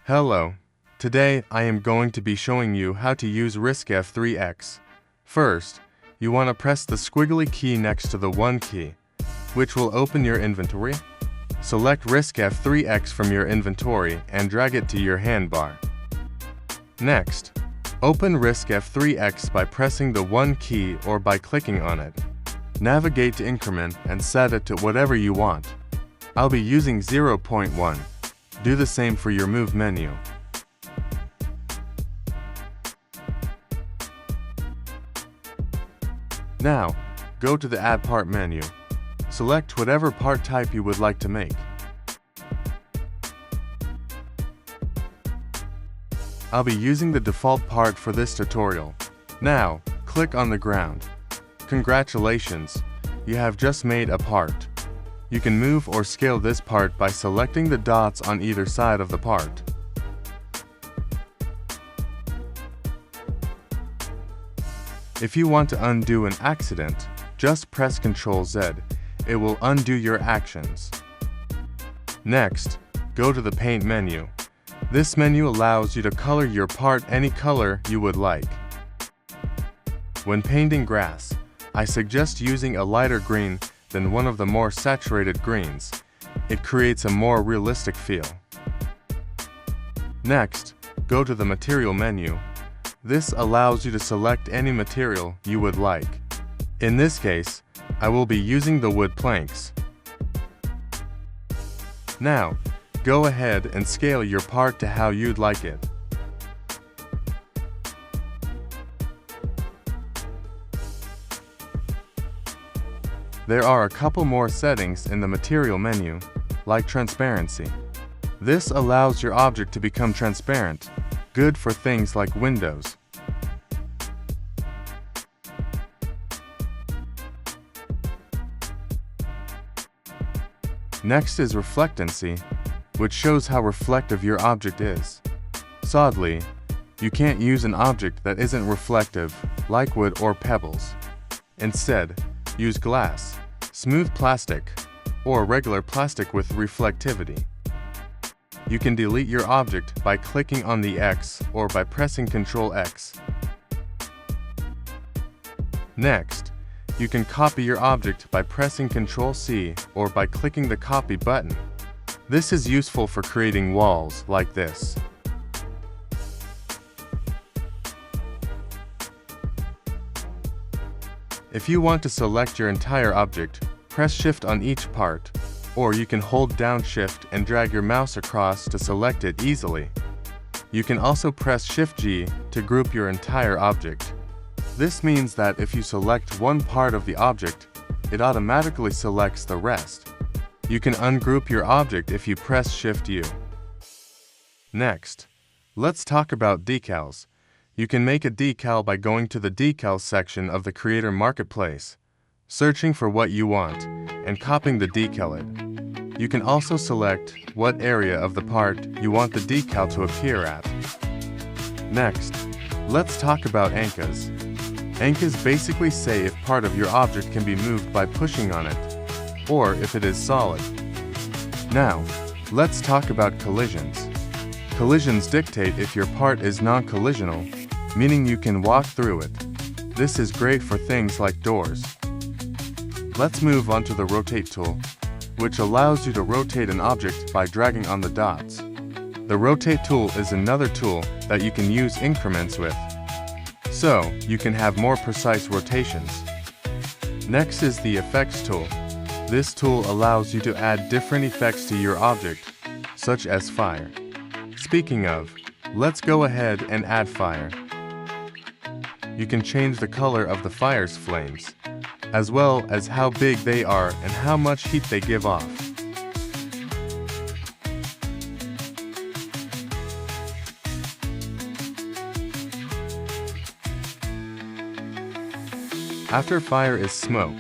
Hello. Today I am going to be showing you how to use RiskF3X. First, you want to press the squiggly key next to the 1 key, which will open your inventory. Select RiskF3X from your inventory and drag it to your handbar. Next, open RiskF3X by pressing the 1 key or by clicking on it. Navigate to increment and set it to whatever you want. I'll be using 0.1. Do the same for your move menu. Now, go to the Add Part menu. Select whatever part type you would like to make. I'll be using the default part for this tutorial. Now, click on the ground. Congratulations, you have just made a part. You can move or scale this part by selecting the dots on either side of the part. If you want to undo an accident, just press Ctrl Z. It will undo your actions. Next, go to the Paint menu. This menu allows you to color your part any color you would like. When painting grass, I suggest using a lighter green than one of the more saturated greens. It creates a more realistic feel. Next, go to the Material menu. This allows you to select any material you would like. In this case, I will be using the wood planks. Now, go ahead and scale your part to how you'd like it. There are a couple more settings in the Material menu, like transparency. This allows your object to become transparent, good for things like windows. Next is reflectancy, which shows how reflective your object is. Sadly, you can't use an object that isn't reflective, like wood or pebbles. Instead, use glass, smooth plastic, or regular plastic with reflectivity. You can delete your object by clicking on the X or by pressing Ctrl X. Next, you can copy your object by pressing Ctrl C or by clicking the Copy button. This is useful for creating walls like this. If you want to select your entire object, press Shift on each part, or you can hold down Shift and drag your mouse across to select it easily. You can also press Shift G to group your entire object. This means that if you select one part of the object, it automatically selects the rest. You can ungroup your object if you press Shift U. Next, let's talk about decals. You can make a decal by going to the Decals section of the Creator Marketplace, searching for what you want, and copying the decal it. You can also select what area of the part you want the decal to appear at. Next, let's talk about anchors. Anchors basically say if part of your object can be moved by pushing on it, or if it is solid. Now, let's talk about collisions. Collisions dictate if your part is non-collisional, meaning you can walk through it. This is great for things like doors. Let's move on to the Rotate tool, which allows you to rotate an object by dragging on the dots. The Rotate tool is another tool that you can use increments with, so you can have more precise rotations. Next is the Effects tool. This tool allows you to add different effects to your object, such as fire. Speaking of, let's go ahead and add fire. You can change the color of the fire's flames, as well as how big they are and how much heat they give off. After fire is smoke,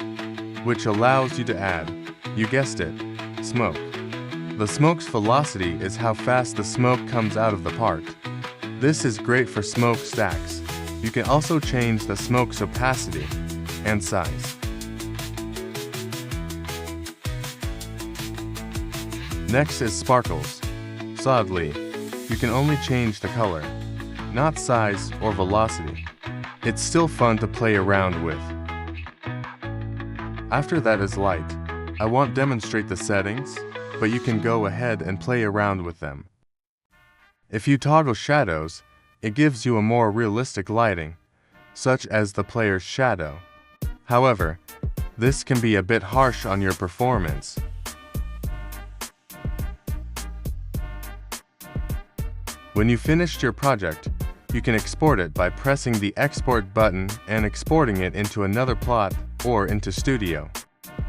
which allows you to add, you guessed it, smoke. The smoke's velocity is how fast the smoke comes out of the part. This is great for smoke stacks. You can also change the smoke's opacity and size. Next is sparkles. Sadly, you can only change the color, not size or velocity. It's still fun to play around with. After that is light. I won't demonstrate the settings, but you can go ahead and play around with them. If you toggle shadows, it gives you a more realistic lighting, such as the player's shadow. However, this can be a bit harsh on your performance. When you finished your project, you can export it by pressing the Export button and exporting it into another plot or into Studio.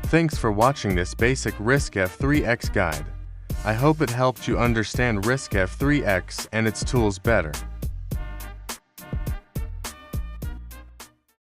Thanks for watching this basic RiskF3X guide. I hope it helped you understand RiskF3X and its tools better.